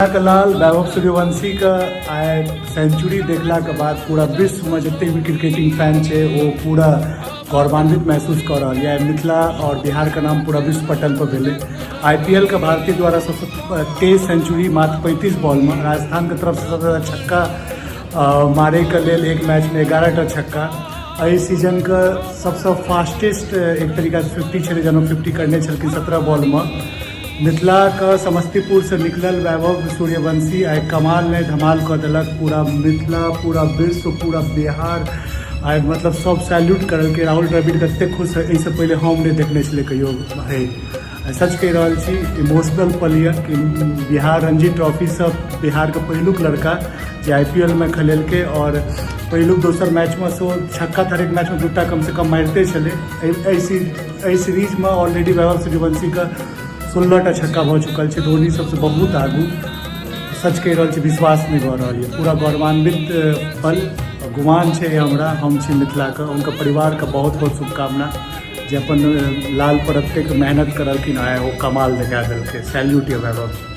लाल वैभव सूर्यवंशी का आय सेंचुरी देखला के बाद पूरा विश्व में जितने भी क्रिकेटिंग फैन है वो पूरा गौरवान्वित महसूस कर रहा है। मिथिला और बिहार का नाम पूरा विश्व पटल पर भेले। IPL का भारतीय द्वारा सबसे तेज सेंचुरी मात्र 35 बॉल में, राजस्थान की तरफ से सबसे ज़्यादा छक्का मारे के लेल एक मैच में 11टा छक्का। एहि सीजन का सबसे फास्टेस्ट एक तरीका से 50 छे जन 50 करने 17 बॉल में। मिथिला का समस्तीपुर से निकलल वैभव सूर्यवंशी आइ कमाल ने धमाल कर दिलक। पूरा मिथिला, पूरा विश्व, पूरा बिहार आइ मतलब सब सैल्यूट करल के। राहुल द्रविड़ कते खुश है, इससे पहले हम नहीं देखने छे कहियो है। सच कह रहा छी, इमोशनल पल यऽ कि बिहार रणजी ट्रॉफी से बिहार के पहिलुक लड़का जे IPL में खेल के और पहिलुक दोसर मैच में सो छक्का हर एक मैच में 2टा कम से कम मारते चले। सीरीज में ऑलरेडी वैभव सूर्यवंशी का 16टा छक्का भ चुकल है, धोनी सबसे बहुत आगू। सच कह रहा छी, विश्वास नहीं भऽ रहल है। पूरा गौरवान्वित पल गुमान है हमरा। हम छी मिथिला का, उनका परिवार का बहुत बहुत शुभकामना जे अपन लाल पर एतेक मेहनत करलखिन, वो कमाल दिखा दिलकै। सैल्यूट है वैभव।